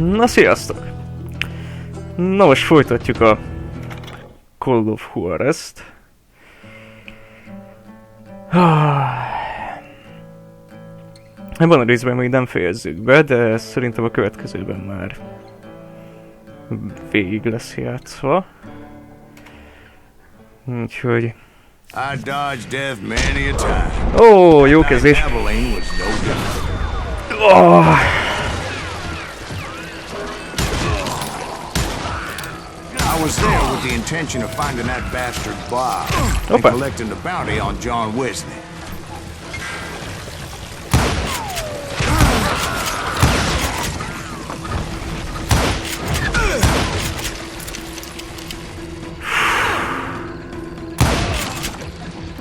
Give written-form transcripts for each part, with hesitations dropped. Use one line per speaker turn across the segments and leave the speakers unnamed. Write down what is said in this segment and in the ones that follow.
Na sziasztok! Na most folytatjuk a Call of Juarez-t. Ebben a részben még nem fejezzük be, de szerintem a következőben már végig lesz játszva. Úgyhogy... Ó, jó kezdés! Oh.
I was there with the intention of finding that bastard Bob and collecting the bounty on John Wesley.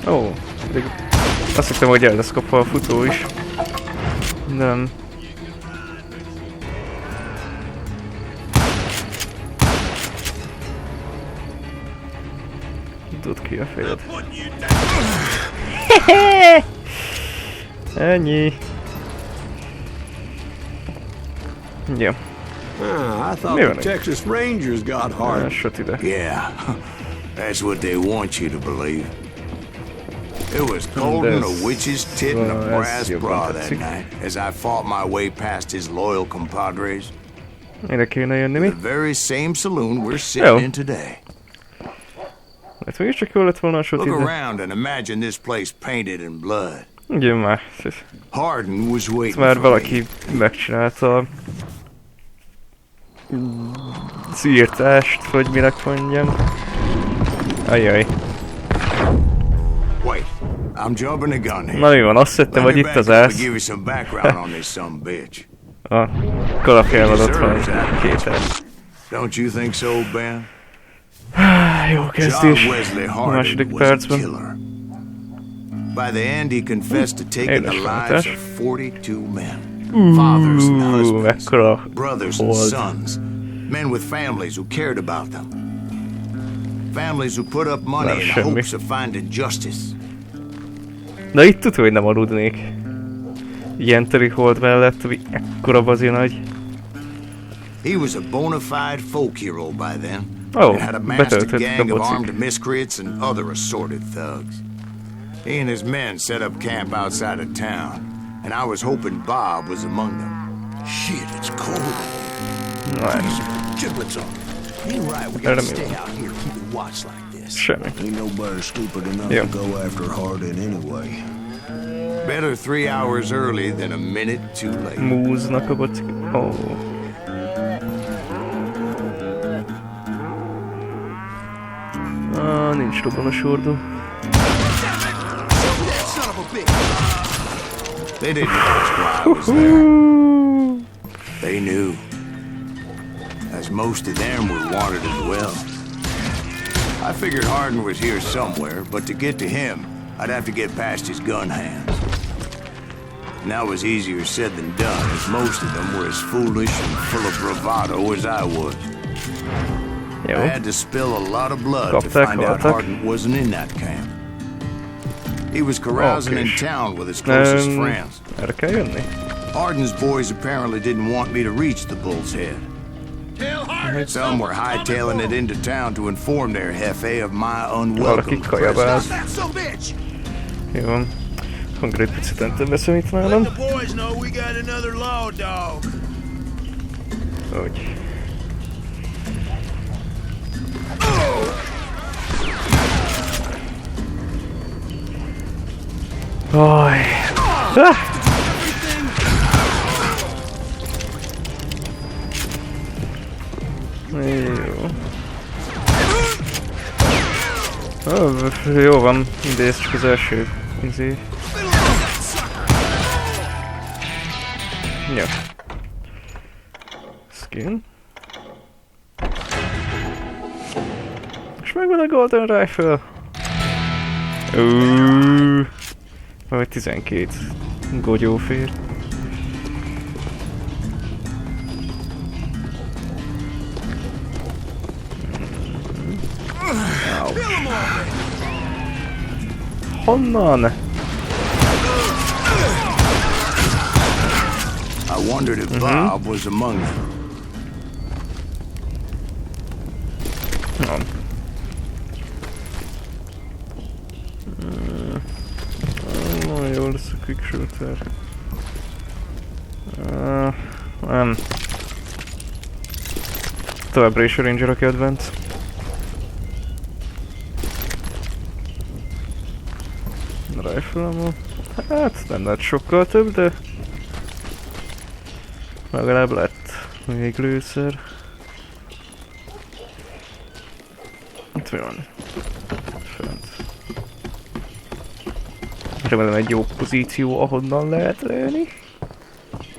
Ó, azt hittem, hogy el lesz kapva a futó is. Nem. Tudod ki a fejed. Ennyi. Jó.
I thought the Texas Rangers got hard.
Sötide.
Yeah, that's what they want you to believe. It was cold in a witch's tit in a brass bra that night as I fought my way past his loyal compadres.
Ide kéne jönni mi?
The very same saloon we're sitting in today.
Hát mégiscsak jól lett volna a sötide.
Look around and imagine this place painted in blood.
Ugye már.
Hardin was waiting
már
for
valaki megcsinálta az írtást, vagy minek mondjam. Ajjaj.
Wait, I'm jumping the gun here.
Na mi van, azt hittem, hogy itt az ász. A kalapjával ott van két ász.
Don't you think so, Ben?
Jó kezdés. A második percben.
By the end, he confessed to taking the lives of 42 men. Fathers and husbands, brothers and sons, men with families who cared about them. Families who put up money in hopes of finding justice.
Na itt tudja, hogy nem aludnék. Ilyen teli hold mellett, ami ekkora bazi nagy.
He was a bona fide folk hero by then.
Oh,
and had amassed a gang of armed miscreants and other assorted thugs. He and his men set up camp outside of town, and I was hoping Bob was among them. Shit, it's cold. Giblets on. Ain't right, we gotta stay out here keeping watch like this.
Semmi.
Ain't nobody stupid enough to go after Hardin anyway.
Better 3 hours early than a minute too late.
Múznak a bocik. Oh. Nincs robonosordó.
They didn't ask why I was there. They knew. As most of them were wanted as well. I figured Hardin was here somewhere, but to get to him, I'd have to get past his gun hands. And that was easier said than done, as most of them were as foolish and full of bravado as I was. I had to spill a lot of blood to find out Hardin wasn't in that camp. He was carousing in town with his closest friends. Hardin's boys apparently didn't want me to reach the Bull's Head. Some were hightailing it into town to inform their jefe of my unwelcome presence.
Jó van. Konkrét picit nem veszem itt nálam. Úgy. Oj. Jó. Jó van, de ez csak az első izé. Jó. Skin. És megvan a Golden Rifle. Vagy 12 gogyó fér. Honnan?
I wondered if Bob was among them.
Nem. Nagyon jó lesz a quick shooter. Nem. Továbbra is a Ranger a kedvenc. Rifle ammo. Hát nem lett sokkal több, de legalább lett még lőszer. Itt mi van? Fent. Remélem egy jó pozíció, ahonnan lehet lőni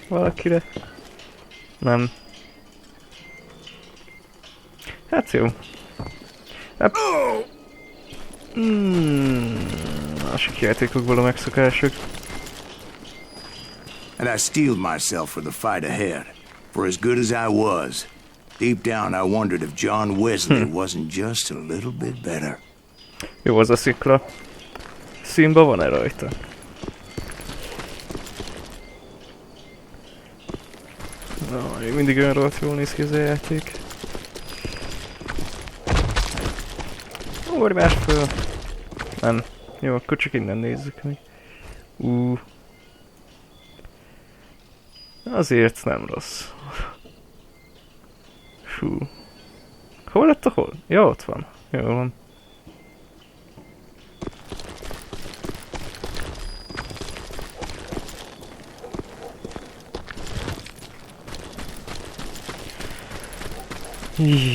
valakire. Nem. Hát jó. Hát... Másik játékokból a megszokások.
And I steeled myself for the fight ahead. For as good as I was, deep down I wondered if John Wesley wasn't just a little bit better.
Jó az a szikla. Színba van-e rajta? Na, még mindig olyan rohadt jól néz ki ez a játék. Ugorj más föl! Nem. Jó, akkor csak innen nézzük meg. Azért nem rossz. Fú. Hol lett a hol? Ja, ott van. Jó van.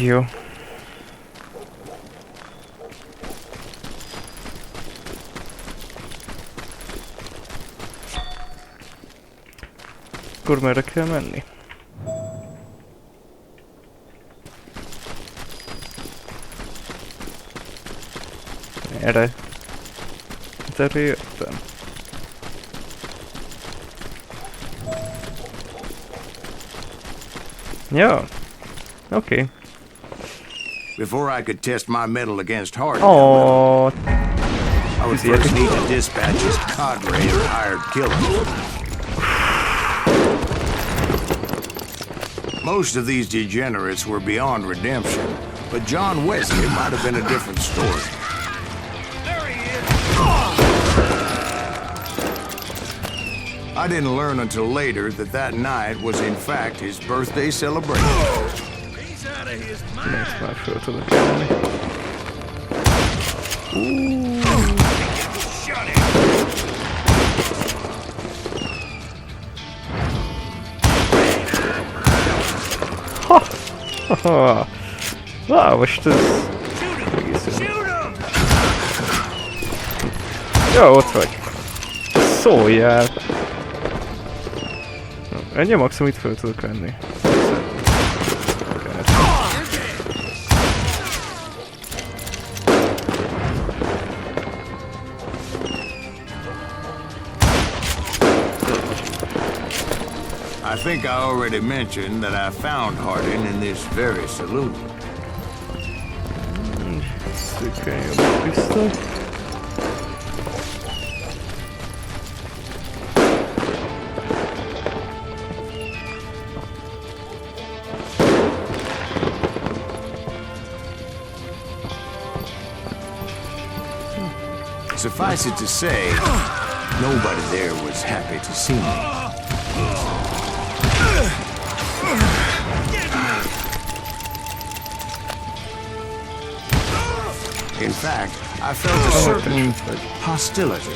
Jó. Akkor merre kell menni? Erre. Hát erre jöttem. Ja. Okay.
Before I could test my mettle against Hardin,
Oh.
I would first need to dispatch his cadre of hired killers. Most of these degenerates were beyond redemption, but John Wesley might have been a different story. There he is! I didn't learn until later that that night was in fact his birthday celebration. He's out of his mind. Shut it!
Wow, most ez... Jó, ott vagy. Szóljál! Ennyi a maximum, itt fel tudok venni.
I think I already mentioned that I found Hardin in this very saloon. Suffice it to say, nobody there was happy to see me. In fact, I felt a certain hostility.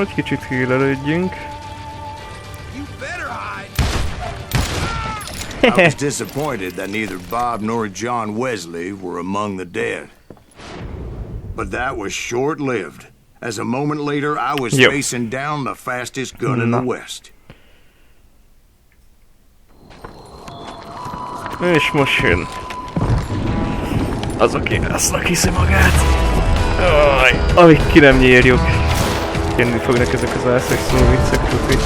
Egy kicsit hílelődjünk.
I was disappointed that neither Bob nor John Wesley were among the dead. But that was short-lived. As a moment later, I was facing down the fastest gun in the West.
És most jön az, aki esznak hiszi magát. Amíg ki nem nyírjuk. Jönni fognak ezek az álszexuó viccek, tuti.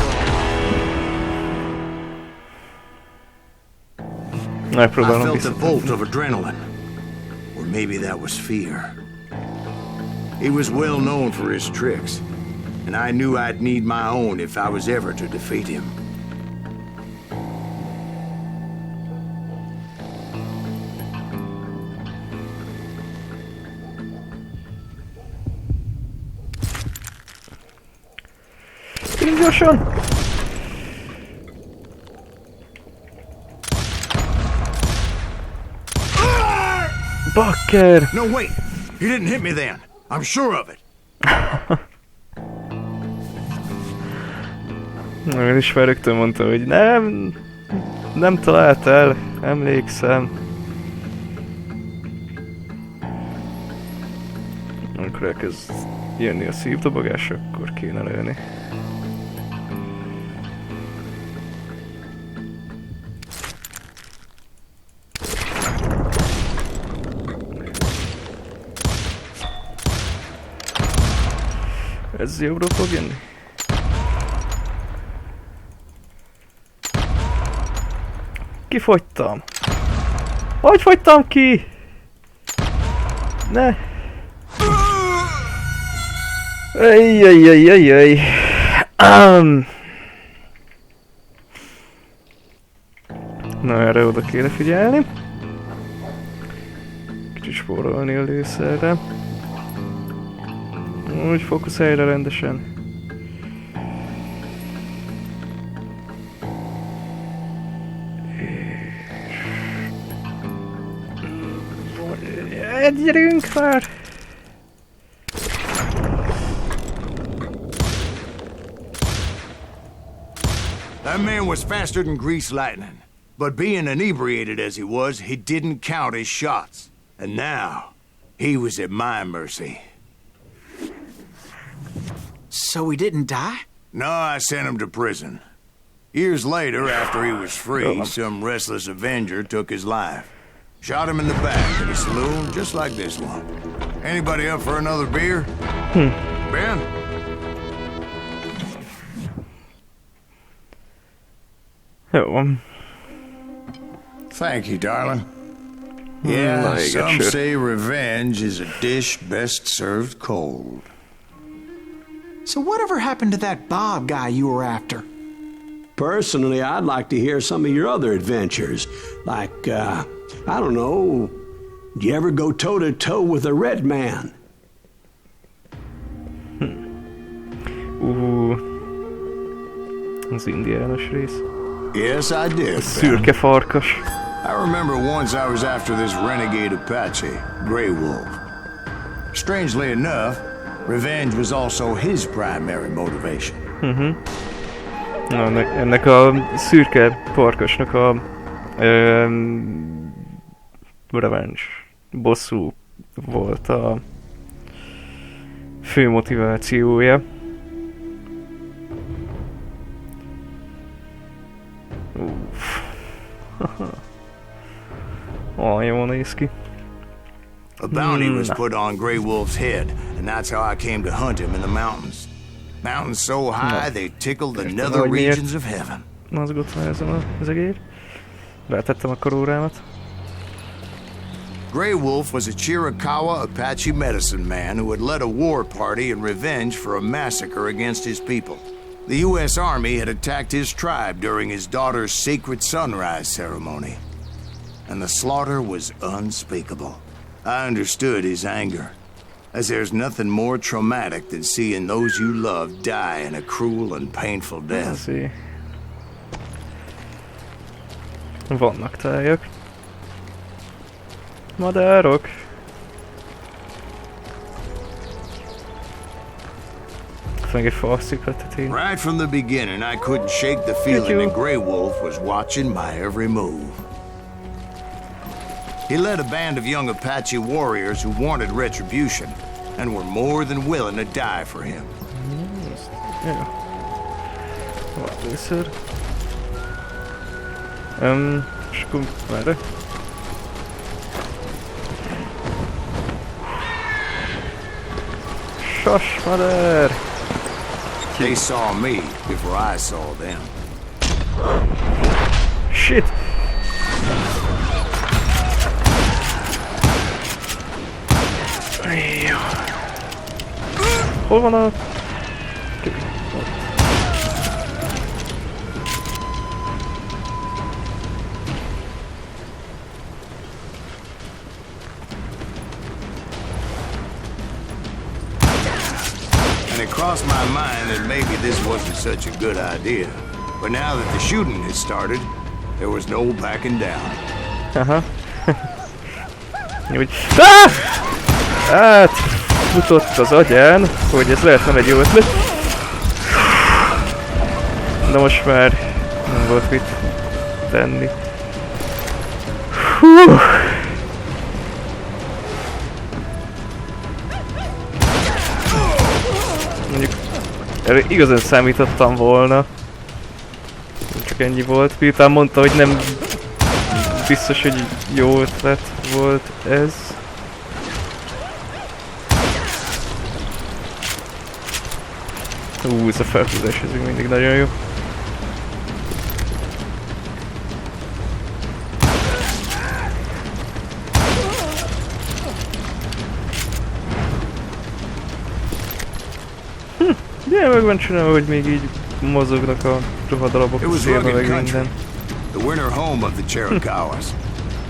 I felt a bolt of adrenaline. Or maybe that was fear. He was well known for his tricks, and I knew I'd need my own if I was ever to defeat him.
Gyerünk gyorsan! Bakker!
No, wait! You didn't hit me then. I'm sure of it.
Én is már rögtön mondta, hogy nem talált el, emlékszem. Amikor elkezd jönni a szívdobogás, akkor kéne lőni. Ez jobbra fog jönni? Kifogytam! Hogy fogytam ki? Ne! Ejjjjjjjjjjjj! Na, erre oda kéne figyelni. Kicsit spórolni a lőszerre. Úgy fókuszálj rá rendesen. Gyerünk már!
That man was faster than greased lightning. But being inebriated as he was, he didn't count his shots. And now, he was at my mercy.
So he didn't die?
No, I sent him to prison. Years later, after he was free, some restless Avenger took his life. Shot him in the back in a saloon just like this one. Anybody up for another beer? Ben?
Jó.
Thank you, darling. Yeah,
I
some
gotcha.
say revenge is a dish best served cold.
So whatever happened to that Bob guy you were after?
Personally, I'd like to hear some of your other adventures. Like, I don't know, did you ever go toe-to-toe with a red man?
Az indiános rész.
Yes, I did.
Szürke farkas.
I remember once I was after this renegade Apache, Grey Wolf. Strangely enough, revenge was also his primary motivation.
Na, ennek a szürke farkasnak a revenge, bosszú volt a fő motivációja. Jól néz ki.
A bounty was put on Grey Wolf's head, and that's how I came to hunt him in the mountains. Mountains so high they tickled the nether regions of heaven.
Mozgott ezen az egér. Rátettem a karórámat.
Grey Wolf was a Chiricahua Apache medicine man who had led a war party in revenge for a massacre against his people. The U.S. Army had attacked his tribe during his daughter's sacred sunrise ceremony, and the slaughter was unspeakable. I understood his anger, as there's nothing more traumatic than seeing those you love die in a cruel and painful death.
Vannak tájak. Madárok.
Right from the beginning, I couldn't shake the feeling that Grey Wolf was watching my every move. He led a band of young Apache warriors who wanted retribution and were more than willing to die for him.
Yeah. Először. És akkor merre? Sas, madár!
They saw me before I saw them.
Shit! Hol van a...
And it crossed my mind that maybe this wasn't such a good idea. But now that the shooting had started, there was no backing down.
Aha. Úgy... Ah! Hát... Futott az agyán, hogy ez lehet nem egy jó ötlet. De most már nem volt mit tenni. Hú! Mondjuk erre igazán számítottam volna. Csak ennyi volt. Miután mondta, hogy nem biztos, hogy jó ötlet volt ez. Ez a felhúzás, ez még mindig nagyon jó. Ja, meg van csinálva, hogy még így mozognak a ruhadalabok a szélbe, meg minden.
The winter home of the Chiricahuas.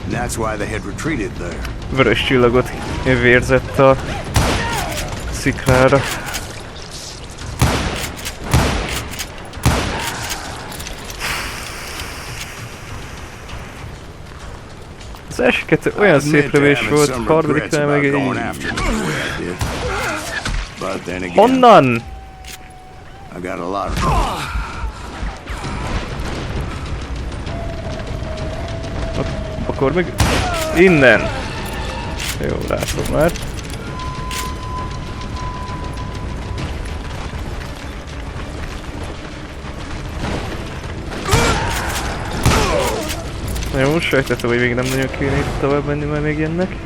And that's why they had retreated there.
Vörös csillagot vérzett a sziklára. Az első kettő olyan szép lövés volt, harmadiknál meg egy... Honnan?
I got a lot of...
Akkor meg... Innen! Jó, látom már. Jó, most sejtettem, hogy még nem nagyon kéne itt tovább menni, mert még jönnek.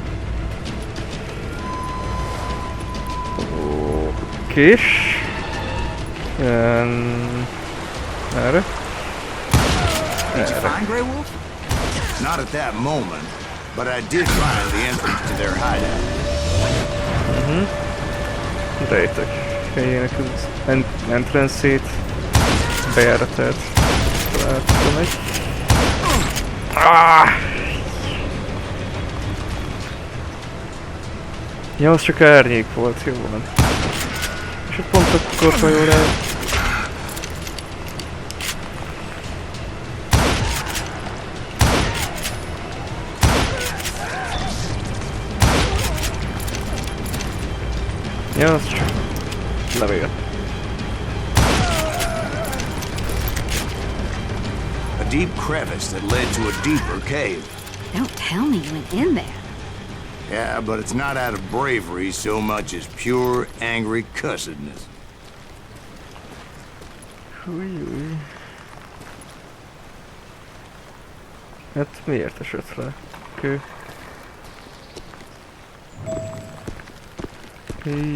Kés. Erre.
Did you find Grey Wolf?
Not at that moment, but I did find the entrance to their hideout.
Rejtek. Helyének az entrance-ét. Bejáratát. Találtam egy. Ja, az csak árnyék volt, jó van. És pont akkor hajol el. Ja, az csak levél.
A deep crevice that led to a deeper cave.
Don't tell me you went in there.
Yeah, but it's not out of bravery so much as pure, angry cussedness.
Hát miért esett rá? Kő.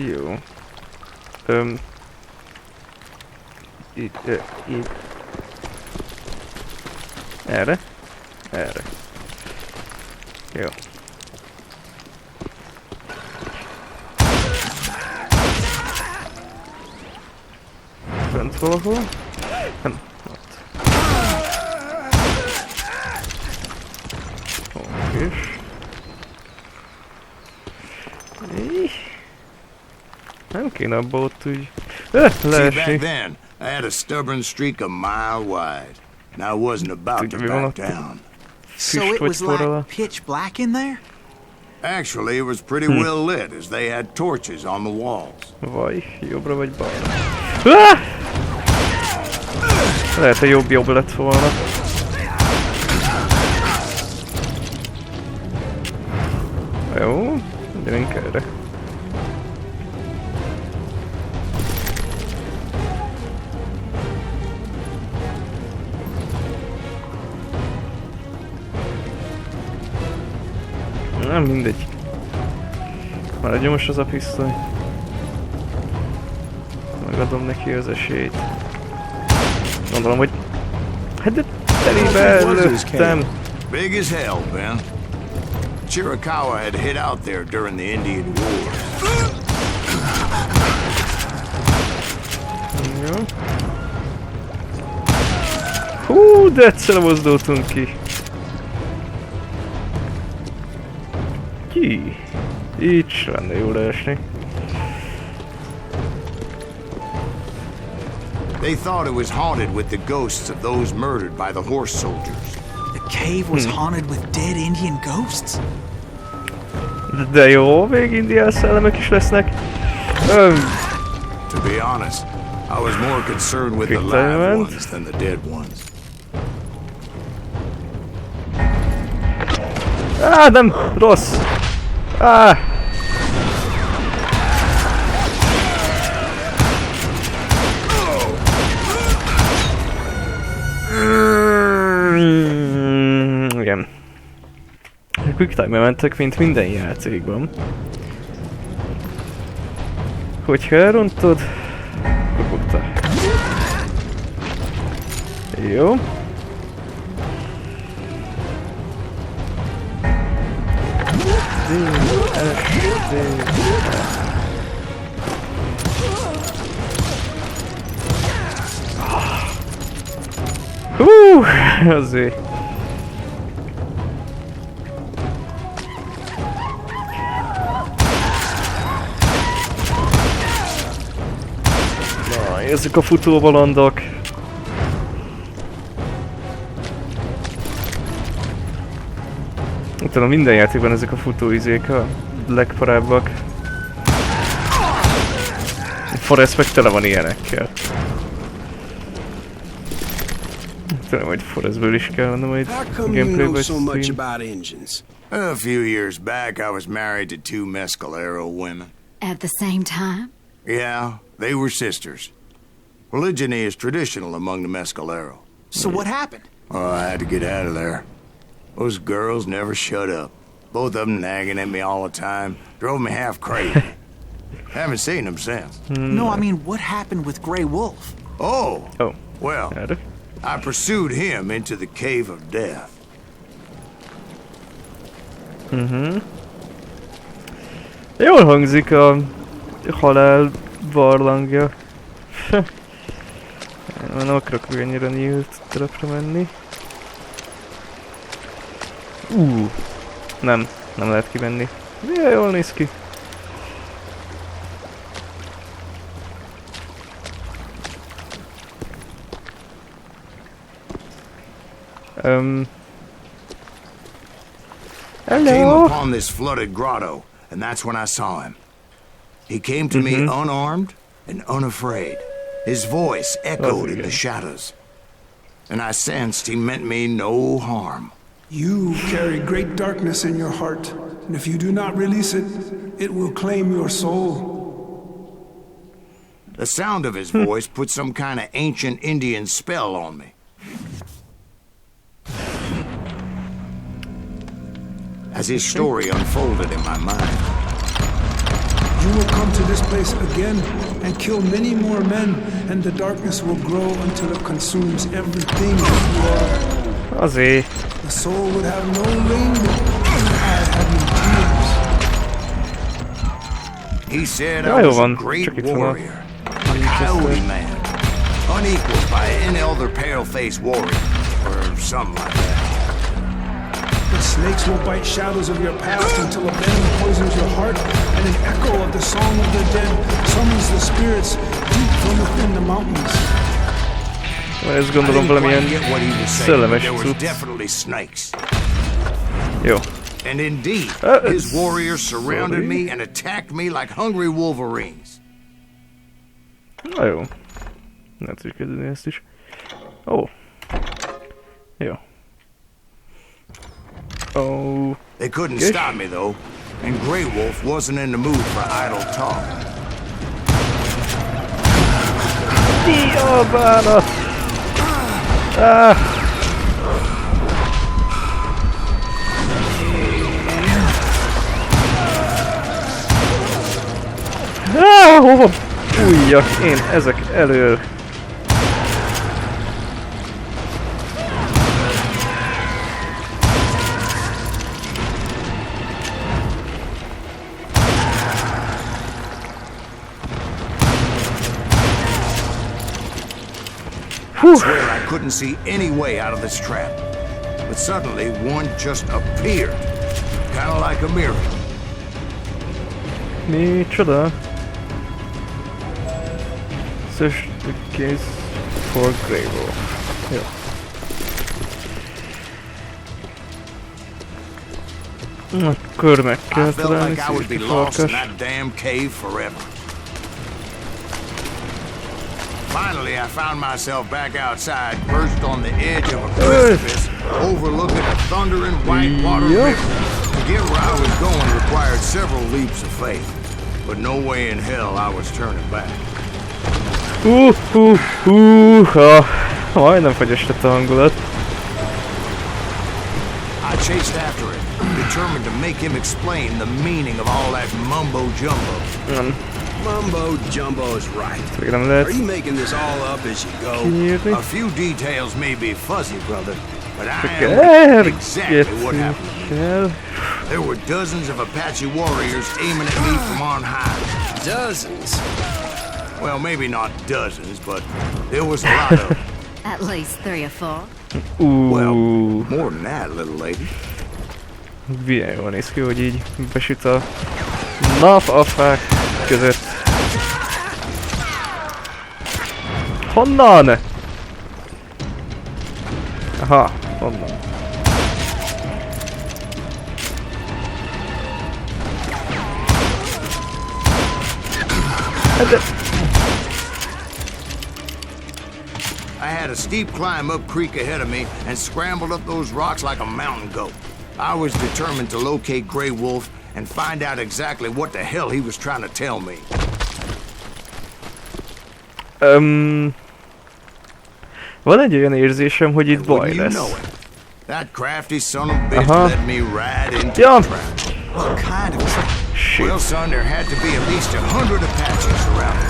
Jó. Itt. Erre? Erre. Jó. Fent valahol? Nem, ott. Oké. Nem kéne abba ott úgy...
Back then, I had a stubborn streak a mile wide, and I wasn't about to back down.
So it was like pitch black in there?
Actually, it was pretty well lit, as they had torches on the walls.
Vaj, jobbra vagy balra? Lehet, hogy jobb lett volna. Jó, gyerünk erre. Nem mindegy. Maradjon most az a pisztoly. Megadom neki az esélyt. Gondolom, hogy... Hát de telébe előttem.
Big as hell, Ben. Chiricahua had hid out there during the Indian Wars.
Jó. Hú, de egyszerre mozdultunk ki. Ki? Így s lenne jó leesni.
They thought it was haunted with the ghosts of those murdered by the horse soldiers.
The cave was haunted with dead Indian ghosts?
De jó, még indián szellemek is lesznek.
To be honest, I was more concerned with the live ones than the dead ones.
Nem! Rossz! Igen. Quick time-e mentek, mint minden játékban. Hogyha elrontod, kopogta. Jó. Azért. Na, ezek a futóbalandok. Utána minden játékban ezek a futóizék a legparábbak. A Forest meg tele van ilyenekkel. Tudom, hogy Forestből is kellene majd gameplaybe stream.
A few years back, I was married to two Mescalero women.
At the same time?
Yeah, they were sisters. Polygyny is traditional among the Mescalero.
So what happened?
Oh, I had to get out of there. Those girls never shut up. Both of them nagging at me all the time. Drove me half crazy. Haven't seen them since.
No, I mean, what happened with Grey Wolf?
Oh. Well,
Erre.
I pursued him into the Cave of Death.
Jól hangzik a halál barlangja. Nem akarok ennyire nyílt terepre menni. Nem lehet kimenni. Milyen jól néz ki.
Came
Hello.
upon this flooded grotto, and that's when I saw him. He came to me unarmed and unafraid. His voice echoed in the shadows, and I sensed he meant me no harm.
You carry great darkness in your heart, and if you do not release it, it will claim your soul.
The sound of his voice put some kind of ancient Indian spell on me. As his story unfolded in my mind,
You will come to this place again and kill many more men, and the darkness will grow until it consumes everything that you are.
Azért.
The soul would have no rainbow, having tears.
he said
Ja,
I
jó
was a
van,
great
csak itt van a...
warrior, a coyote man, unequaled by any other pale-faced warrior, or something like that.
The snakes will bite shadows of your past until a venom poisons your heart, and an echo of the song of the dead summons the spirits deep from within the mountains.
Ez
I
gondolom
didn't
valamilyen
quite get what he was saying, but
szellemes
there was
cucc.
definitely snakes.
Jó.
And indeed, his warriors surrounded me and attacked me like hungry wolverines.
Na jó. Nem tudjuk kezdeni ezt is. Ó. Jó. Ó.
They couldn't
Yes.
stop me though, and Grey Wolf wasn't in the mood for idle talk.
Jó, bánat! Hova fújjak én ezek elől?
I swear I couldn't see any way out of this trap. But suddenly, one just appeared. Kind of like a miracle.
Micsoda? Search the case for Grey Wolf. Jó. Akkor meg
I
kell
felt
találni
like I would be
szét
lost in
farkas.
that damn cave forever. Finally, I found myself back outside, perched on the edge of a precipice, overlooking a thundering whitewater river. To get where I was going required several leaps of faith, but no way in hell I was turning back.
Majdnem fogyastott a hangulat.
I chased after it, determined to make him explain the meaning of all that mumbo-jumbo.
Mumbo Jumbo's right.
Még nem lehet
Are you making this all up as you go?
kinyírni.
A few details may be fuzzy, brother, but I
Csak
am exactly what happened.
kell.
There were dozens of Apache warriors aiming at me from on high.
Dozens.
Well, maybe not dozens, but there was a lot of them.
At least 3 or 4.
Well, more than that, little lady.
Milyen jól néz ki, hogy így besüt a nap a fák között. Honnan? Aha, honnan.
I had a steep climb up creek ahead of me and scrambled up those rocks like a mountain goat. I was determined to locate Grey Wolf and find out exactly what the hell he was trying to tell me.
Van egy olyan érzésem, hogy itt
And
baj
wouldn't you
lesz.
know it, that crafty son of a bitch
Uh-huh.
led me right into
Yeah.
the trap.
What kind of trap?
Shit.
Well, son, there had to be at least 100 Apaches around me.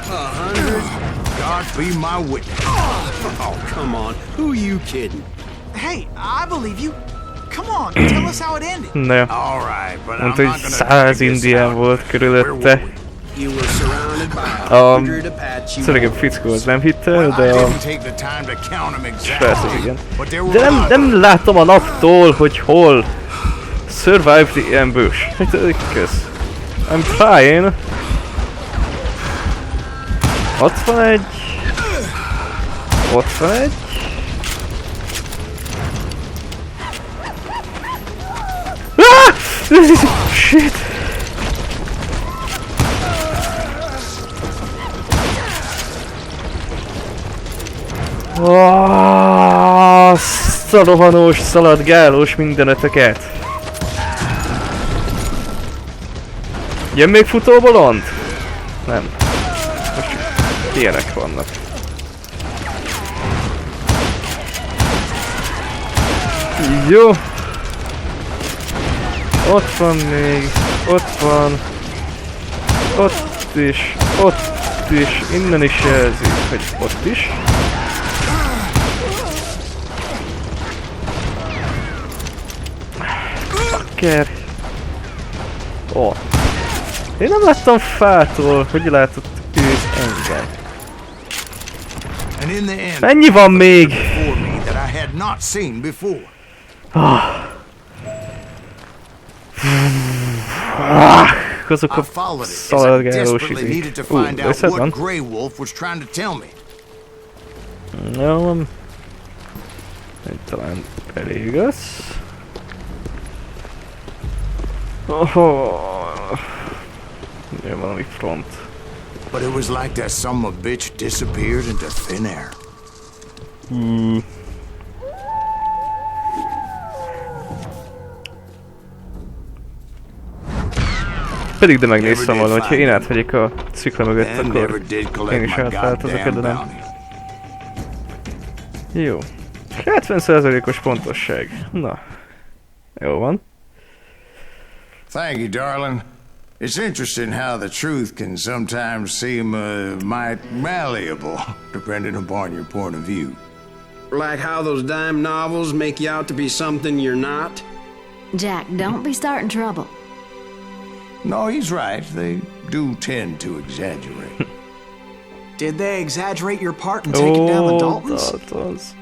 100?
God be my witness.
Oh, come on. Who are you kidding?
Hey, I believe you. Come on, tell us how it ended.
Ne.
All right, but I'm
Mondta,
not
hogy
gonna
100
drag this
indián
out.
volt
Where
körülötte.
were we?
You were surrounded by 100 Apache
Szöregebb
warriors.
fickó, az nem hitte,
Well, I
de a
didn't take the time to count them
srác az
exactly,
igen.
but there were
De
a lot of them.
nem látom a naptól, hogy hol. Survive the ambush. Kösz. I'm trying. Ott van egy. Ott van egy. Ah! Shit! Azt a rohanós, szaladgálós mindeneteket. Jön még futóbolond? Nem. Most csak ilyenek vannak. Jó. Ott van még. Ott van. Ott is. Ott is. Innen is jelzik, hogy ott is. Fucker. Ó. Én nem láttam fától, hogy látott ő engem.
And in the end,
Mennyi van még?
before me that I had not seen before.
Azok
I
a
followed it as I
szaladgálós
desperately needed to
izék.
find out
Összed
what
van?
Grey Wolf was trying to tell me.
Jó van. Talán elég az. Jó, valami front.
But it was like that son of a bitch disappeared into thin air.
Pedig de megnéztem volna, hogyha én átvegyek a szikla mögött,
And never
akkor
did
én
collect
is
my
átváltozok,
goddamn
de nem.
bounty.
Jó. 70%-os pontosság. Na. Jó van.
Thank you, darling. It's interesting how the truth can sometimes seem might malleable, depending upon your point of view.
Like how those dime novels make you out to be something you're not?
Jack, don't be starting trouble.
No, he's right. They do tend to exaggerate.
Did they exaggerate your part in taking down the Daltons?
Daltons.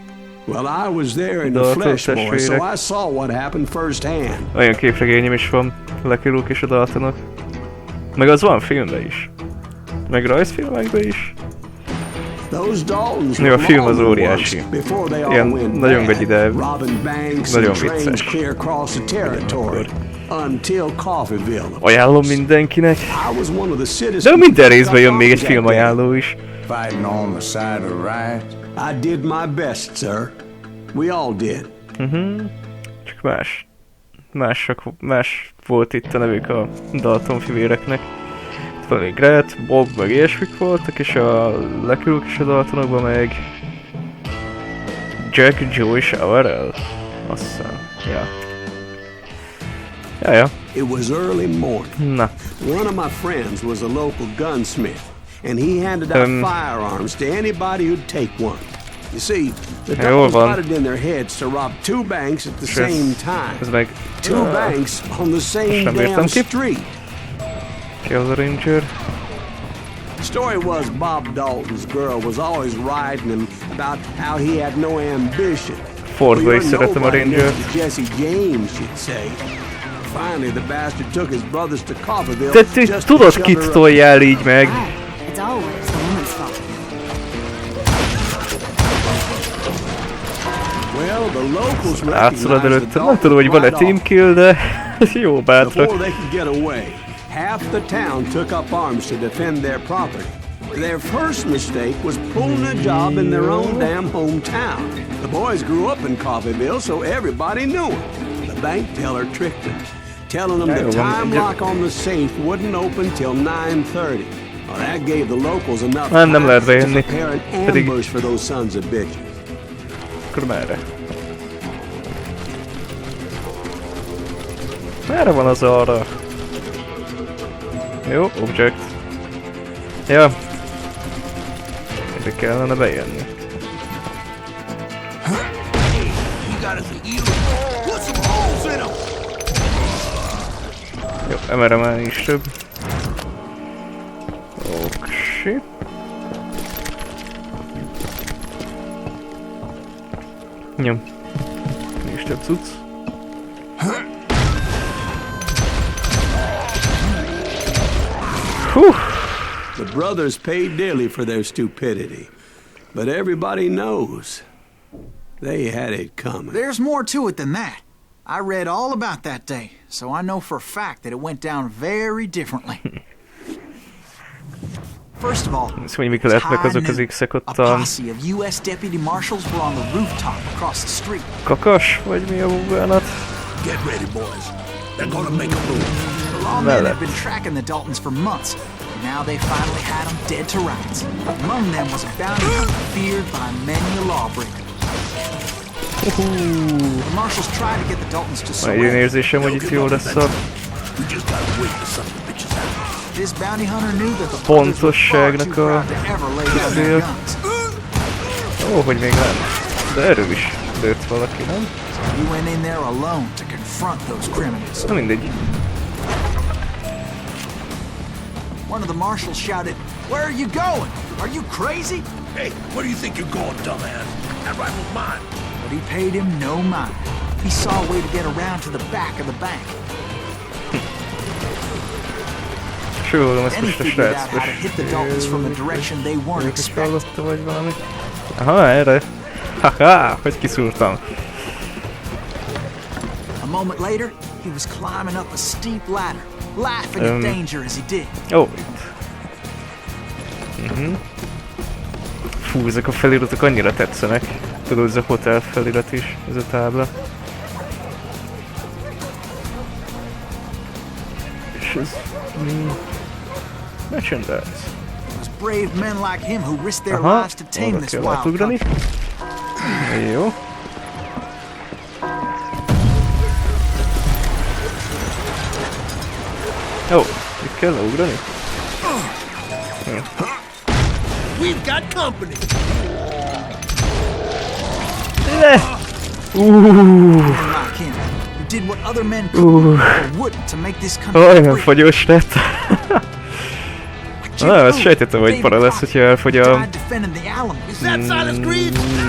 Well, I was there in the flesh, boy, so I saw what happened firsthand.
Olyan képregényem is van, Lucky Luke és a Daltonok. Meg az van filmben is. Meg rajzfilmekben is. Jó, a film az óriási. Ilyen nagyon gagyi, de nagyon vicces. Ajánlom mindenkinek. De minden részben jön még egy filmajánló is.
I did my best, sir. We all did.
Csak más volt itt a nevük a Dalton fivéreknek. Itt van még Gret, Bob, meg ilyesmik voltak, és a Lucky Luke és a Daltonokban meg Jack, Joe és Averell. Azt hiszem. Ja.
It was early morning.
Na.
One of my friends was a local gunsmith, and he handed out firearms to anybody who'd take one. You see, the Daltons got it in their heads to rob two banks at the same time. Two banks on the same damn street.
Kill the Ranger.
The story was Bob Dalton's girl was always riding him about how he had no ambition.
Fordba is szeretem a Ranger.
Jesse James, you'd say. Finally, the bastard took his brothers to Coffeyville.
Te tudod, kit toljál így meg?
It's always the woman's fault.
Well, the locals
Átszalad előtte. Nem tudom, hogy van-e team kill, de jó bátrak.
Before they could get away, half the town took up arms to defend their property. Their first mistake was pulling a job in their own damn hometown. The boys grew up in Coffeyville, so everybody knew them. The bank teller tricked them, telling them the time lock on the safe wouldn't open till 9:30. Well, that gave the locals enough time to prepare an ambush for those sons of bitches.
Akkor merre? Merre van az arra? Jó, object. Ja. Ide kellene bejönni. Jó, emerem el is több. Oké. Jó. Nincs több cucc.
The brothers paid dearly for their stupidity, but everybody knows they had it coming.
There's more to it than that. I read all about that day, so I know for a fact that it went down very differently. First of all, a posse of U.S. deputy marshals were on the rooftop across the street.
Kakas, vagy mi a búvánat?
Get ready, boys. They're gonna make a move.
The lawmen have been tracking the Daltons for months. Now they finally had them dead to rights. Among them was a bounty hunter feared by many a lawbreaker. The marshals tried to get the Daltons to surrender.
Érzésem, hogy itt jó lesz a...
This bounty hunter knew that the
pontosságnak a... Ó, hogy még nem. De erről is lőtt valaki, nem?
He went in there alone to confront those criminals.
Na mindegy.
One of the marshals shouted, "Where are you going? Are you crazy?"
Hey, where do you think you're going, dumbass? That rifle's mine.
But he paid him no mind. He saw a way to get around to the back of the bank. Then he figured out how to hit the Daltons from a direction they weren't expecting.
Aha, erre. Haha, hogy kiszúrtam.
A moment later, he was climbing up a steep ladder, laughing at danger as he did.
Ó, itt. Fú, ezek a feliratok annyira tetszenek. Tudod, ez a hotel felirat is, ez a tábla. És ez... merchandise.
It was brave men like him who risked their lives to tame this wild country.
Jó. Ó, itt kell ugrani?
We've got company.
Like him, who did what other men couldn't or wouldn't to make this country free.
Olyan fagyos lett. Na, ezt sejtettem, hogy para lesz, hogyha elfogy a...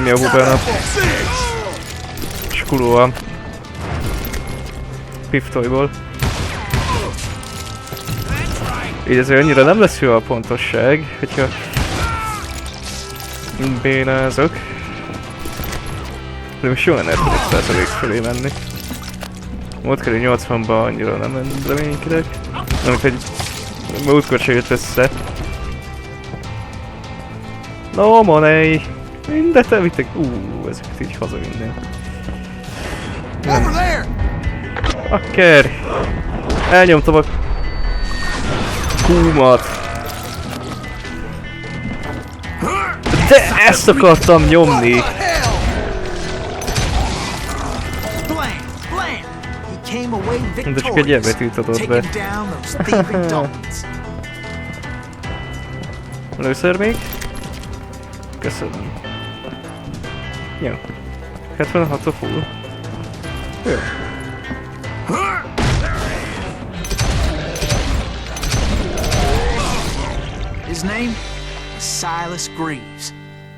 Mi a bubának? Skuló a... Piftolból. Így ezért annyira nem lesz jó a pontosság, hogyha... bénázok. De most jó lenne 1% fölé menni. Múlt körül 80-ban annyira nem reménykedek. Nem, úgyhogy múltkor se jött össze. No money! Mindet elvittek. Ezeket így hazavinném. Akker! Elnyomtam a... kúmat! De ezt akartam nyomni! De csak egy ilyen betűt adott be. Először még. Köszönöm. Jó. 76 a full. Jó.
His name was Silas Greaves,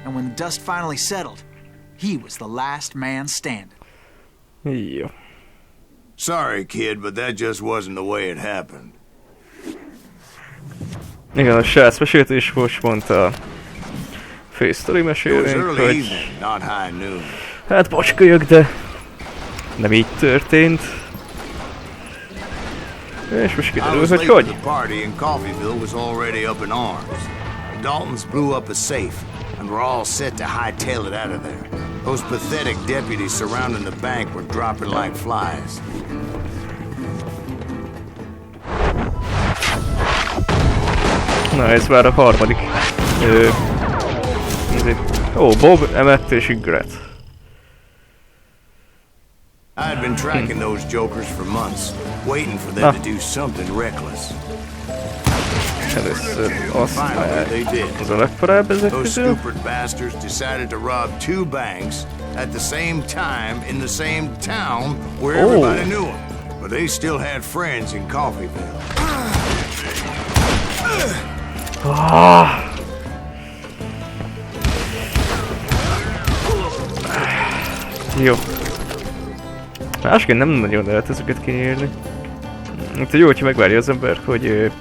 and when the dust finally settled, he was the last man standing.
Jó.
Sorry, kid, but that just wasn't the way it happened.
Igen, a srác mesélt, és most mondta a fősztori mesélőnk, hogy... Hát bocskölyök, de... nem így történt. És most kiderül, hogy hogy?
Daltons blew up a safe, and we're all set to hightail it out of there. Those pathetic deputies surrounding the bank were dropping like flies.
Na, ez már a harmadik. Bob, Emmett és Ingrid.
I had been tracking those jokers for months, waiting for them to do something reckless.
Először azt már az a legparább ezek közül.
Those stupid bastards decided to rob 2 banks at the same time in the same town where everybody knew them. But they still had friends in Coffeeville.
Jó. Másként nem nagyon lehet ezeket kinyírni. Úgyhogy jó, hogyha megvárja az ember, hogy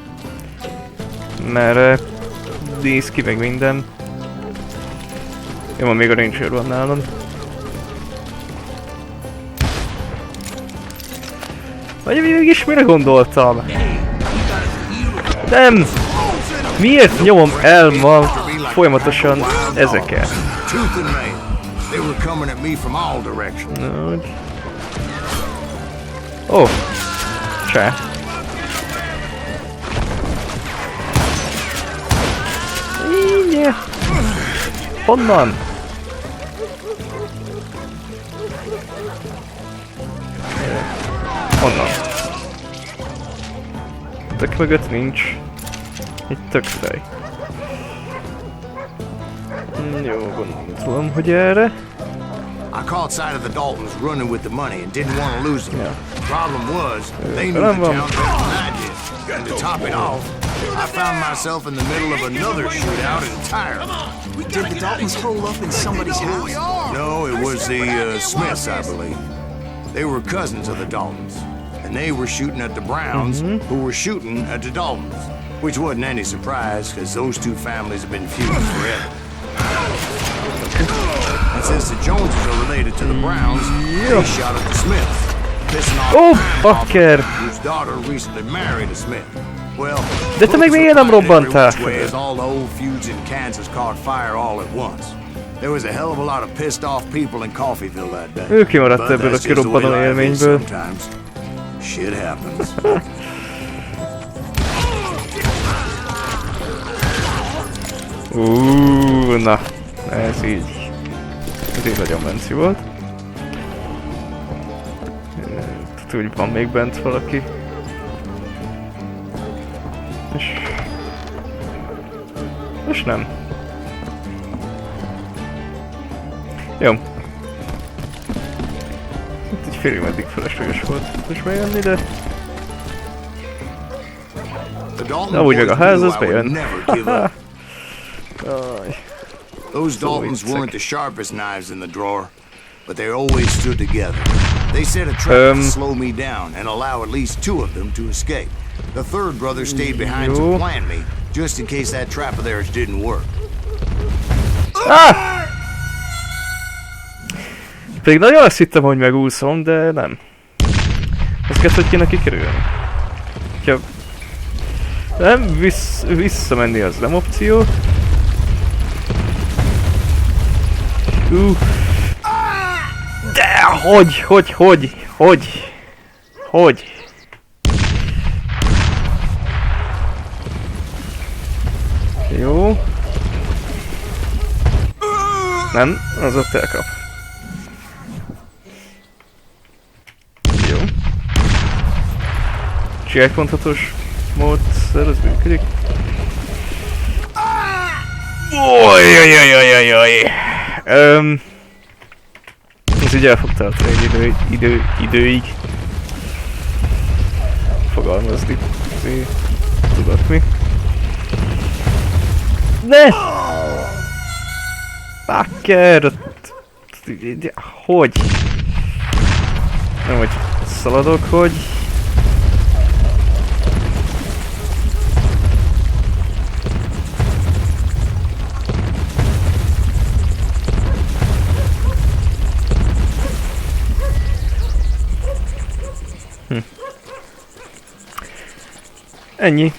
merre néz ki meg minden. Jó, még a ranger van nálam. Vagy mégis mire gondoltam? Nem! Miért nyomom el ma folyamatosan ezeket? Ó! Cseh! Így! Honnan? Honnan? Tök mögött nincs. Egy tök fej. Jó, gondolom, hogy erre.
I caught sight of the Daltons running with the money and didn't want to lose them. The problem was, they knew the town better than I did. And to top it off, I found myself in the middle of another shootout entirely.
Did the Daltons hole up in somebody's house?
No, it was the Smiths, I believe. They were cousins of the Daltons. And they were shooting at the Browns, who were shooting at the Daltons. Which wasn't any surprise, because those two families have been feuding forever. And since the Joneses are related to the Browns, they shot at the Smiths, pissing off whose daughter recently married a Smith. Well,
de te még miért nem robbantál?
as all the old feuds in Kansas caught fire all at once. There was a hell of a lot of pissed off people in Coffeeville that day.
Ő kimaradt ebből a kirobbanó élményből.
Shit happens.
Na, ez így. Ez így nagyon menci volt. Úgy van még bent valaki. És nem. Jó. Itt egy félig meddig felesleges volt most bejönni, de...
The Dalton
Na úgy meg a
boys
ház,
knew
az
I would
bejön.
never give up.
Aj,
Those Daltons
viccek.
weren't the sharpest knives in the drawer, but they always stood together. They set a trap to slow me down and allow at least two of them to escape. The third brother stayed behind to
Jó.
plant me, just in case that trap of theirs didn't work.
Pedig nagyon azt hittem, hogy megúszom, de nem. Ezt kell, hogy kéne kikerülni. Ha nem visszamenni, az nem opció. De hogy? Jó. Nem, az ott elkap. Jó. Csigályponthatós módszer, az működik. Ojjjjjjjjjjjjjj. Ez így el fog tartani egy időig. Fogalmazni. Tudod mi? Ne! Fucker! Hogy? Nem, hogy szaladok, hogy... Ennyi.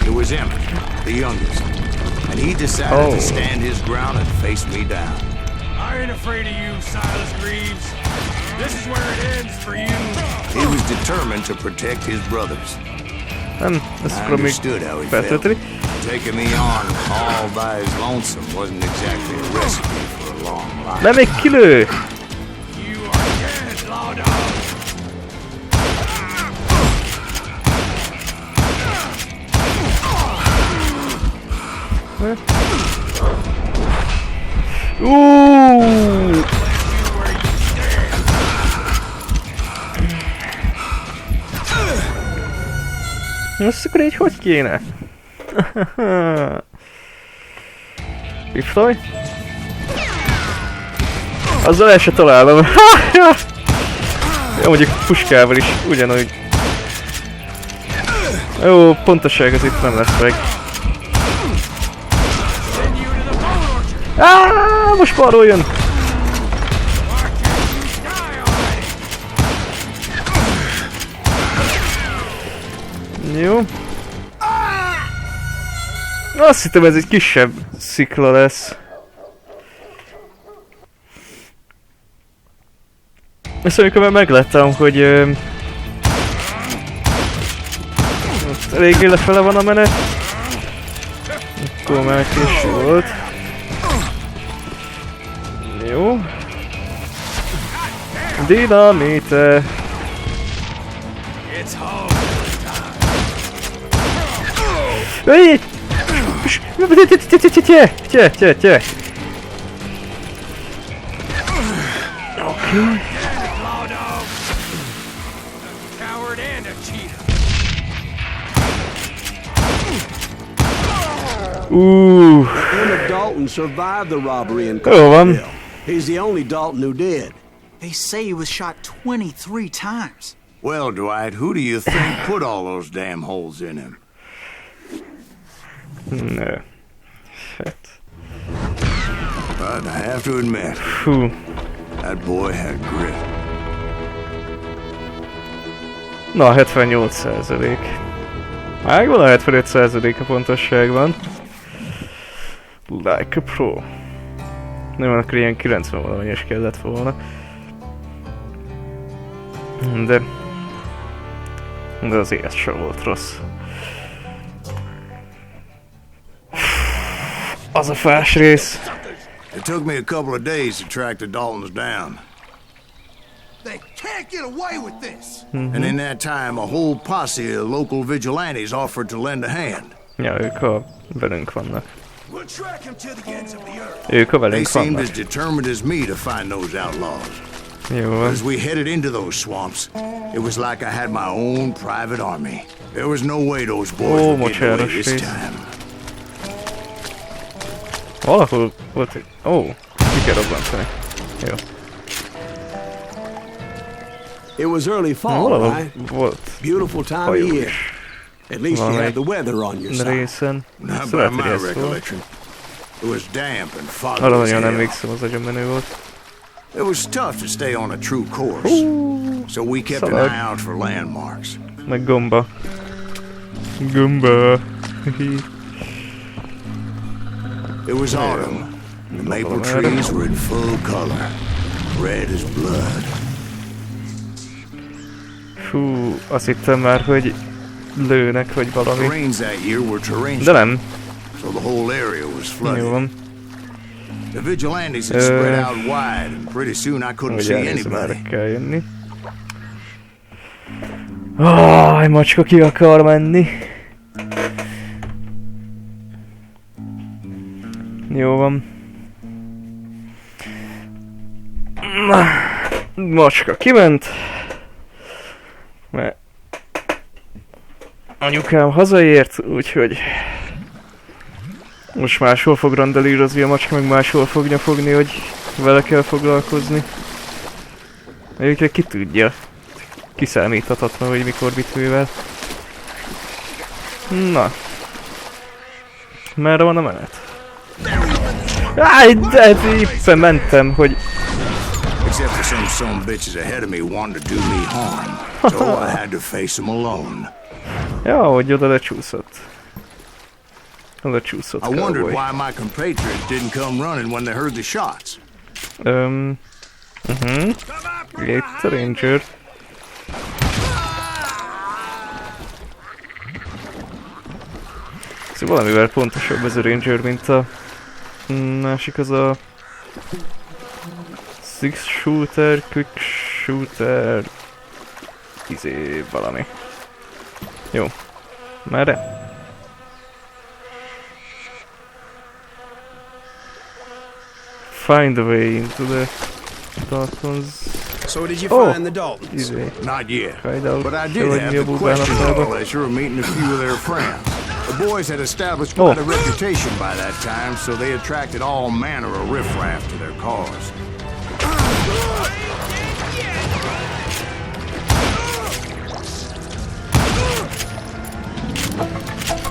It was Emmett, the youngest, and he decided to stand his ground and face me down.
I ain't afraid of you, Silas Greaves. This is where it ends for you.
He was determined to protect his brothers.
Nem, ezt
I
akarom még
understood how he felt.
feltölteni.
Taking me on all by his lonesome wasn't exactly a recipe for a long life.
Nem, még kilő!
You are dead, law dog.
Azt akkor így hogy kéne? Piftolj? Azzal el se találom. Jó, mondjuk puskával is ugyanúgy. Jó, pontoság az itt nem lesz meg. Most balról jön! Jó. Azt hittem, ez egy kisebb szikla lesz. Ezt amikor már megláttam, hogy ott eléggé lefele van a menet. Akkor már késő volt. Jó. Dinamite. Hey! Tje! Okay.
Coward and a cheater.
Emmett Dalton survived the robbery in Coffeyville. He's the only Dalton who did.
They say he was shot 23 times.
Well, Dwight, who do you think put all those damn holes in him?
No. Shit.
But I have to admit, that boy had grit.
Na, 78%. Megvan a 75% a pontosságban. Like a pro. Nem, akkor ilyen 90 valamelyes kellett volna. De azért ez sem volt rossz. Az a fás rész.
It took me a couple of days to track the Daltons down.
They can't get away with this.
And in that time, a whole posse of local vigilantes offered to lend a hand.
Ja, ők velünk vannak.
We'll track him to the ends of the earth.
Ők
They
velünk
seemed
vannak.
as determined as me to find those outlaws.
Jó
But
van.
as we headed into those swamps, it was like I had my own private army. There was no way those boys
Ó,
would get away
mocsáros
this
rész.
time.
Valahol volt egy... Ó, ki kell robbantani. Jó.
It was early fall,
Valahol
right?
volt
Beautiful time of
hajó
year.
is.
At least you
Valamelyik
had the weather on your side.
részen.
Not by
Szóval
my
hogy ez volt.
recollection. It was damp and foggy
Arra
as
nagyon
hell.
emlékszem, az nagyon menő volt.
It was tough to stay on a true course. So we kept an
szalag.
eye out for landmarks.
Meg gomba. Gomba.
It was autumn. The maple trees were in full color. Red as blood.
Fú, azt hittem már, hogy lőnek, vagy
The
valami.
rains that year were torrential,
De nem.
so the whole area was
Jó
flooded.
van.
The vigilantes had spread out wide, and pretty soon I couldn't
Hogy
see
elnézem,
anybody.
erre kell jönni. Aj, macska ki akar menni. Jó van. Na, macska kiment. Mert anyukám hazaért, úgyhogy most máshol fog randalírozni a macska, meg máshol fogja fogni, hogy vele kell foglalkozni. Egyébként ki tudja. Kiszámíthatatlan, hogy mikor mit művel. Na. Merre van a menet? Áj, de éppen mentem, hogy...
Except for some son bitches ahead of me wanting to do me harm. So I had to face them alone.
Ja, hogy oda lecsúszott. Lecsúszott
I wondered
cowboy.
why my compatriots didn't come running when they heard the shots.
Itt a ranger. Szóval valamivel pontosabb ez a ranger, mint a másik, az a six shooter, quick shooter, valami. Jó. Merre? Find a way into the Dalton's.
So did you
Oh.
find the Daltons?
Not yet.
Hideout.
But I
Se
did
vagy
have
mi a
the
bubának
questionable
szába?
pleasure of meeting a few of their friends. The boys had established
Oh.
quite a reputation by that time, so they attracted all manner of riffraff to their cause.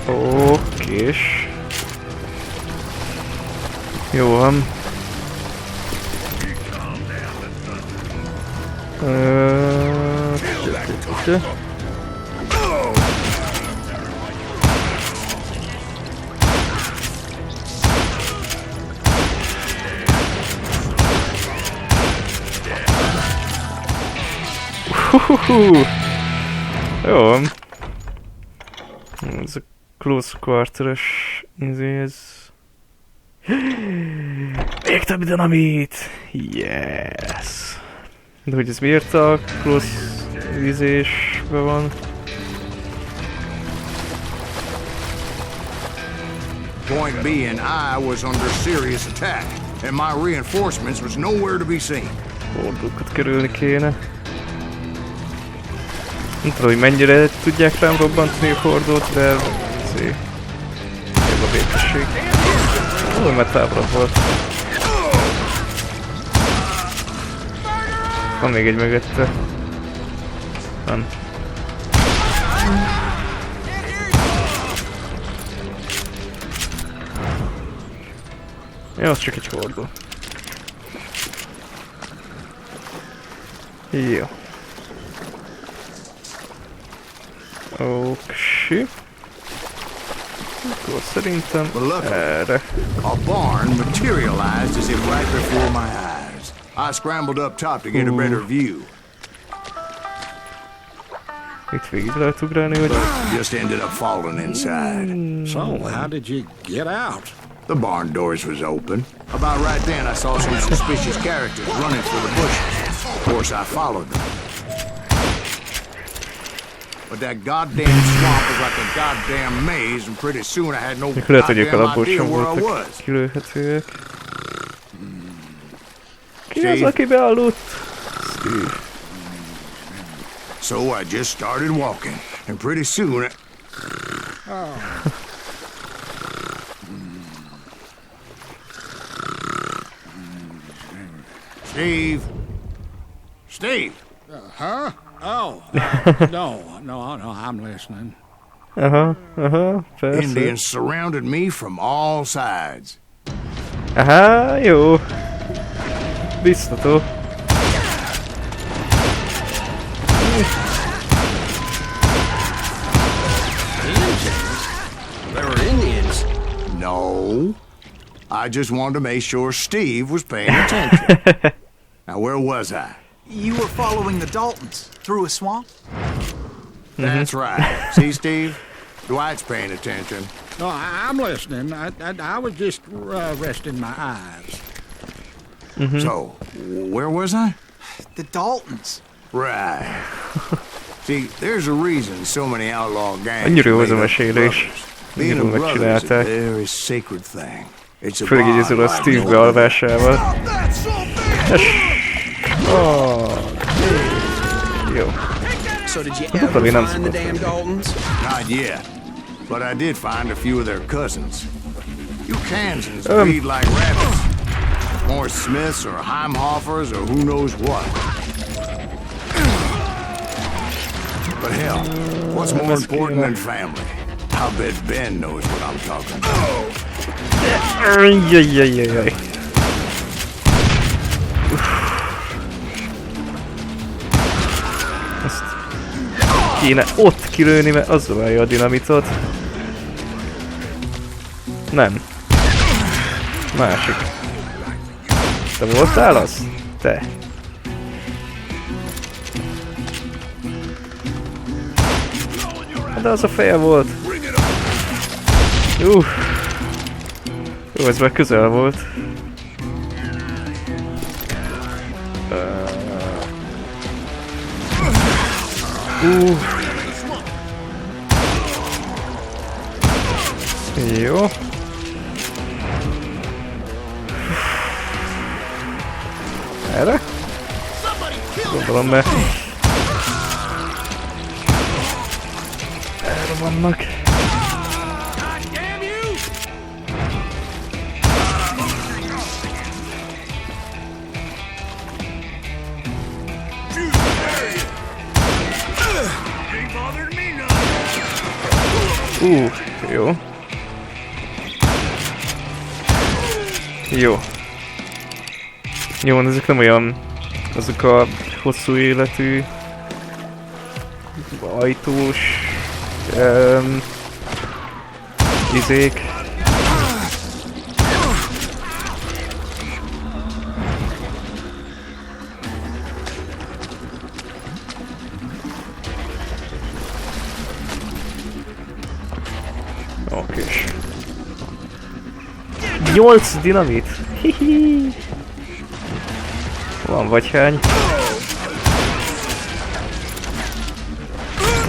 Okés. Jó van. Jó van. Ez a close quarter-es ez. Még több dinamit! Yes! De hogy ez miért a close vízésben van?
Point being, I was under serious attack, and my reinforcements was nowhere to be seen.
Hordókat kerülni kéne. Nem tudom, hogy mennyire tudják rám robbantani a hordót, de azért jobb a békesség. Ó, mert távolabb volt. Van még egy mögötte. Nem. Ja, az csak egy hordó. Jó. Oké. Akkor szerintem erre.
A barn materialized as if right before my eyes. I scrambled up top to get a better view.
Itt végig lehet ugrálni, vagy?
Just ended up falling inside.
So, how did you get out?
The barn doors was open. About right then, I saw some suspicious characters running for the bushes. Of course, I followed them. But that goddamn swamp was like a goddamn maze, and pretty soon I had no
Mikor lehet, hogy ők
goddamn
alapból
idea
sem
where I
voltak
was.
kilőhetőek. Ki az, aki bealudt?
So I just started walking, and pretty soon... Steve? Steve?
Huh? Oh, no, I'm listening.
Persze.
Indians surrounded me from all sides.
Aha, jó. Biztató.
There were Indians.
No. I just wanted to make sure Steve was paying attention. Now, where was I?
You were following the Daltons through a swamp?
That's right. See, Steve? Dwight's paying attention.
No, I'm listening. I was just resting my eyes.
So, where was I?
The Daltons.
Right. See, there's a reason so many outlaw gangs
Annyira jó
are
ez a
made up
mesélés.
brothers. Being a
Annyira
brother is a
megcsinálták.
very sacred thing. It's a
Főleg így ezzel a
bond
Steve
like no
bealvásával. Jó.
So did you
Probably
ever
not
find the
supposed
damn
to.
Daltons?
Not yet. But I did find a few of their cousins. You Kansans breed like rabbits. More Smiths or Heimhoffers or who knows what. But hell, what's more important than family? I'll bet Ben knows what I'm talking about.
Ajjajjajjaj. Ezt kéne ott kilőni, mert az zavarja a dinamitot. Nem. Másik. Te voltál az? Te. De az a feje volt. Jó, ez már közel volt. Jó. Erre? Gondolom, mert... Erre vannak. Jó. Jó. Jó, ezek nem olyan... Azok a hosszú életű... ajtós... izék. Okés. 8 dinamit! Hihi! Van vagy hány?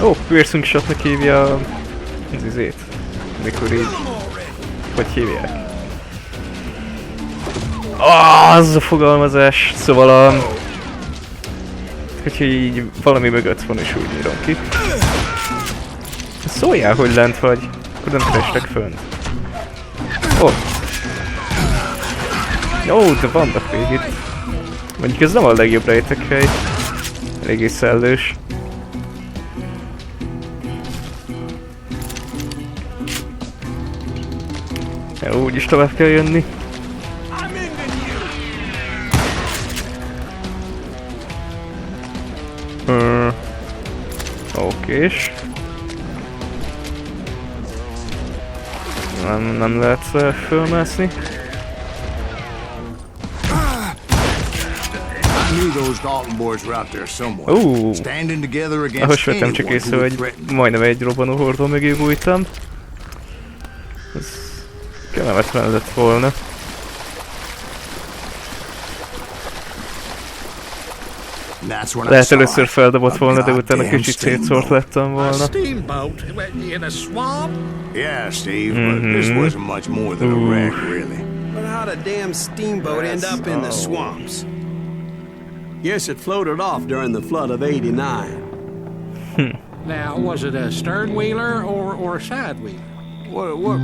Ó, piercing shotnak hívja az izét. Mikor így... Hogy hívják? Az a fogalmazás! Szóval a... Hogyha így valami mögött van és úgy nyírom ki. Szóljál, hogy lent vagy. Akkor nem kerestek fönt. Ó! Jó, de vannak még itt. Mondjuk ez nem a legjobb rejtekhely. Eléggé szellős. Jó, úgyis tovább kell jönni. Okés. Nem lehet fölmászni. Ahogy vettem csak észre, hogy majdnem egy robbanó hordó mögé bújtam. Ez kellemetlen lett volna. Lehet először feldobott volna, de utána kicsit szétszórt lettem volna.
Steamboat in a swamp?
Yeah, Steve, but this wasn't much more than a wreck, really.
But how'd a damn steamboat end up in the swamps? Guess it floated off during the flood of '89.
Now, was it a stern wheeler or a side wheeler?
What?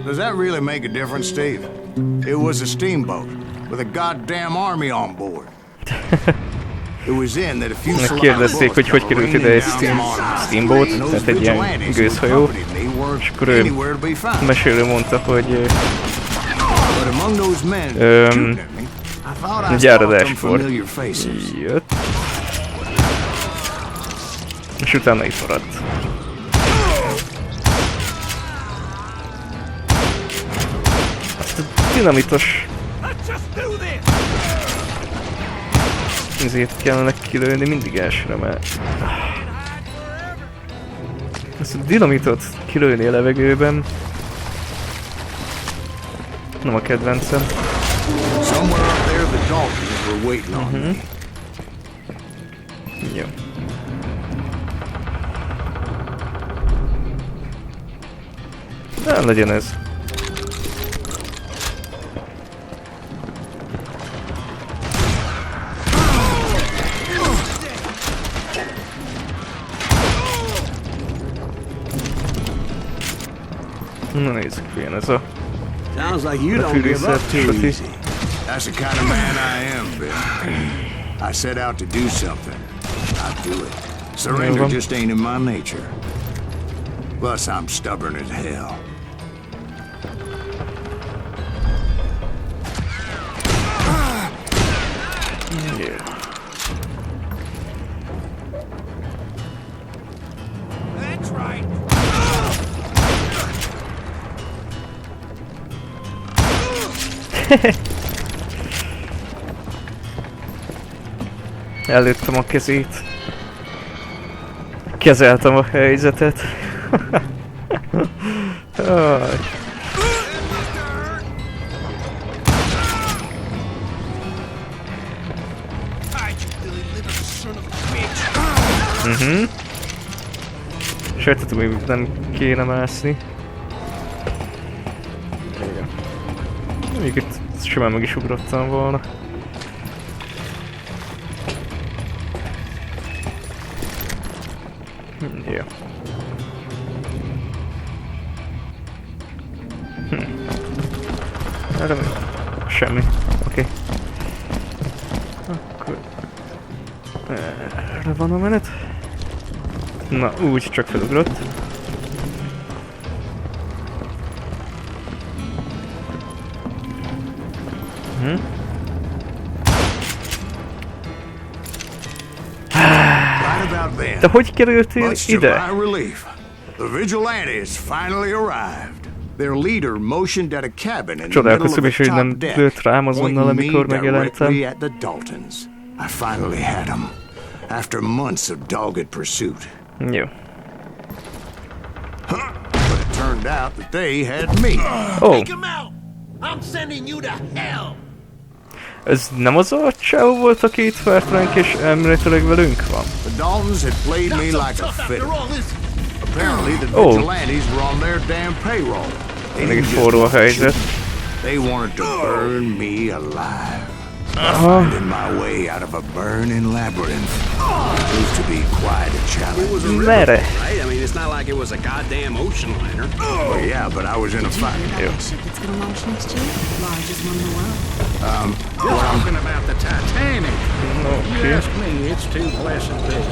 Does that really make a difference, Steve? It was a steamboat with a goddamn army on board. It was in that a few
Megkérdezték, hogy került ide egy steamboat, tehát egy ilyen gőzhajó, és akkor ő mesélő mondta, hogy gyáradáskor jött, és utána itt maradt. Ezt a dinamitos ezért kellene kilőni mindig elsőre, mert ezt a dinamitot kilőni a levegőben nem a kedvencem. Jó. De legyen ez. Na nézzük, milyen ez a...
Sounds like you don't give up too easy.
That's the kind of man I am, Bill. I set out to do something. I do it. Surrender just ain't in my nature. Plus, I'm stubborn as hell.
Yeah.
That's right.
Előttem a kezét. Kezeltem a helyzetet. Sejtettem, hogy nem kéne mászni. Igen. Még itt simán meg is ugrottam volna. Jó. Erre mi? Semmi. Oké. Akkor... Erre van a menet. Na, úgy csak felugrott. De hogy kerültél ide? Csodálkoztam is, hogy nem lőtt rám azonnal, amikor megjelentem. Jó. Oh. Ez nem az a csávó volt, aki itt várt ránk, és elméletileg velünk van? Oh. Még forró a helyzet.
Finding my way out of a burning labyrinth proved to be quite a challenge.
It was a river, right? I mean, it's not like it was a goddamn ocean liner.
Well, yeah, but I was in a fight.
Did you hear about that ship that's gonna launch next year? Largest one in the world.
You're talking about the Titanic. You ask me, it's too blessed big.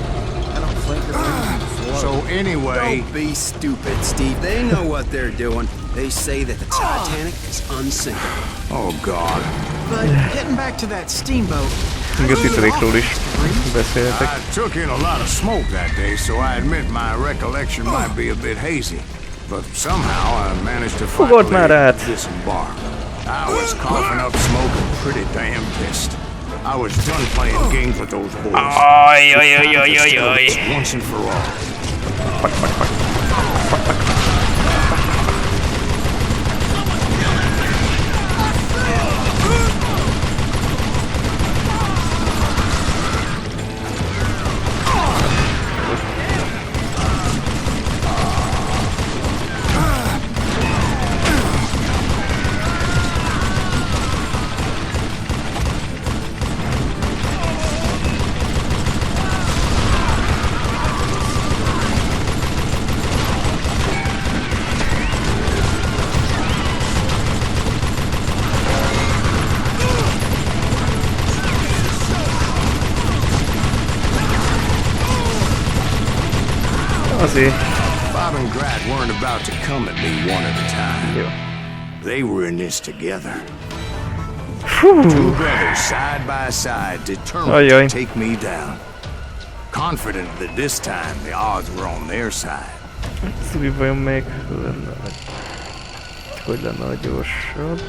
I don't think it's going to float.
So anyway...
Don't be stupid, Steve. They know what they're doing. They say that the Titanic is unsinkable.
Oh, God.
But getting back to that steamboat,
Még a titalékról is beszéltek.
I took in a lot of smoke that day, so I admit my recollection might be a bit hazy. But somehow I managed to finally disembark. I was coughing up smoke and pretty damn pissed. I was done playing games with those boys. Once and for all.
azért.
Bob and Grat weren't about to come at me one at a time.
Jó.
They were in this together.
Fú.
Two brothers side by side, determined
Ajaj.
to take me down. Confident that this time the odds were on their side.
Szóval vajon még lenne, hogy lenne a gyorsabb.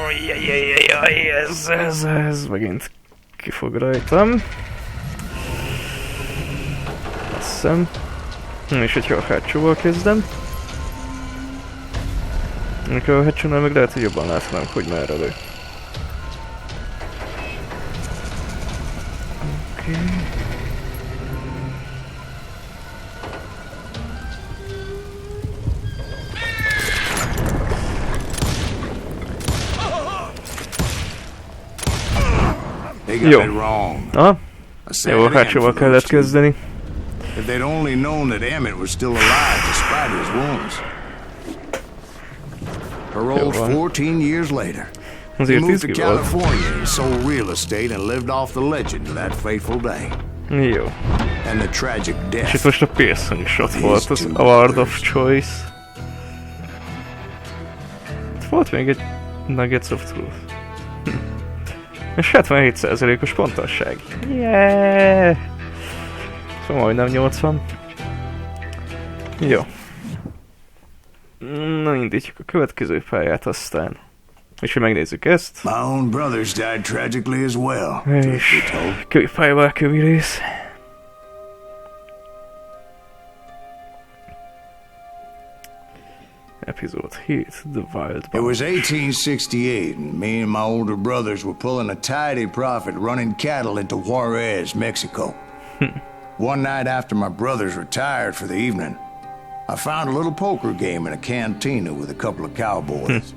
Ajjajjajjaj, ez megint kifog rajtam. Azt hiszem. És hogyha a hátsóval kezdem. Amikor a hátsónál meg lehet, hogy jobban látnám, hogy merre lő. Oké.
They got
Jó.
it wrong.
Aha.
A sad
Jó, a
end
hátsóval
for
kellett
those two.
kezdeni.
If they'd only known that Emmett was still alive despite his wounds. Paroled
Jó van.
14 years later. He
Azért
moved to
izgi volt.
California and sold real estate and lived off the legend of that fateful day.
Jó.
And the tragic
És itt
death.
most a piercing shot volt, az Award of Choice. Itt volt még egy Nuggets of Truth. És 77%-os pontosság. Yeah! Szóval majdnem 80. Jó. Na indítjuk a következő pályát aztán. És hogy megnézzük ezt.
My own brothers died tragically as well, truth
És
be told.
kőpályával kövi rész. Episode 7, The Wild
It was
Bunch.
1868, and me and my older brothers were pulling a tidy profit running cattle into Juarez, Mexico. One night after my brothers retired for the evening, I found a little poker game in a cantina with a couple of cowboys.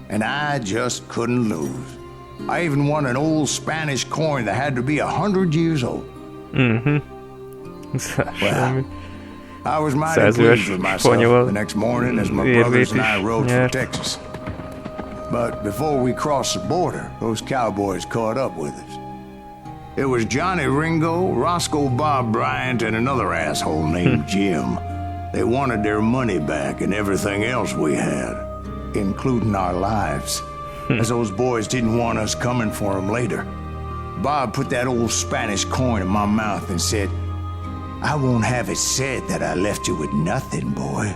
And I just couldn't lose. I even won an old Spanish coin that had to be 100 years old.
Semmi.
I was mighty
Százéves
pleased with myself
spanyol
the next morning as my
érvét
brothers and I
is
rode for
nyert.
Texas. But before we crossed the border, those cowboys caught up with us. It was Johnny Ringo, Roscoe Bob Bryant, and another asshole named Jim. They wanted their money back and everything else we had, including our lives, as those boys didn't want us coming for them later. Bob put that old Spanish coin in my mouth and said, "I won't have it said that I left you with nothing, boy."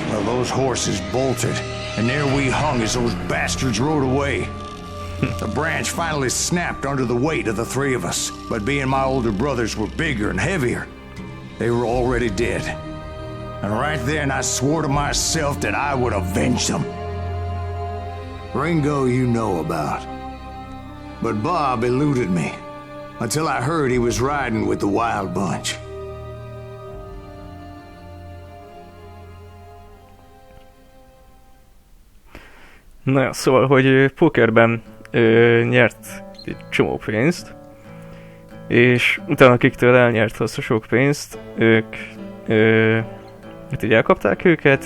Well, those horses bolted, and there we hung as those bastards rode away. The branch finally snapped under the weight of the three of us, but being my older brothers were bigger and heavier, they were already dead. And right then I swore to myself that I would avenge them. Ringo you know about. But Bob eluded me, until I heard he was riding with the Wild Bunch.
Na, szóval, hogy pókerben nyert egy csomó pénzt, és utána akiktől elnyert azt a sok pénzt, ők hát így elkapták őket,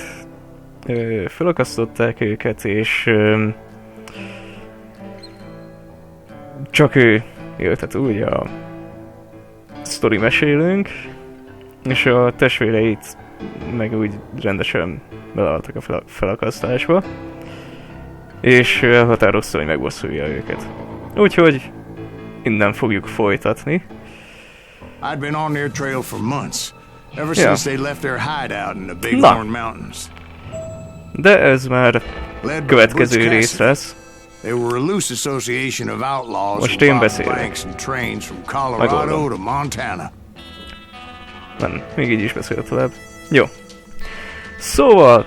felakasztották őket, és csak ő éltet úgy a sztori mesélőnk, és a testvéreit meg úgy rendesen beleadtak a felakasztásba, és elhatározta, hogy megbosszulja őket. Úgyhogy innen fogjuk folytatni.
I'd been on their trail for months, ever
Yeah.
since they left their hideout in the Bighorn Mountains.
De ez már
Led by
következő
Butch
rész
Cassidy.
lesz.
They were a loose association of outlaws
Most
who
én
robbed
beszélek.
banks and trains from Colorado
Megoldom.
to Montana.
Nem, még így is beszél tovább. Jó. Szóval,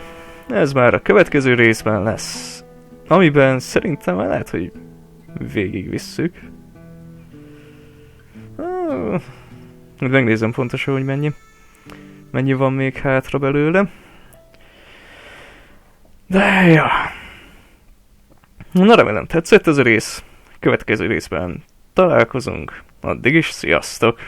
ez már a következő részben lesz. Amiben szerintem már lehet, hogy végigvisszük. Megnézem pontosan, hogy mennyi van még hátra belőle. De ja. Na, remélem tetszett ez a rész. Következő részben találkozunk. Addig is sziasztok!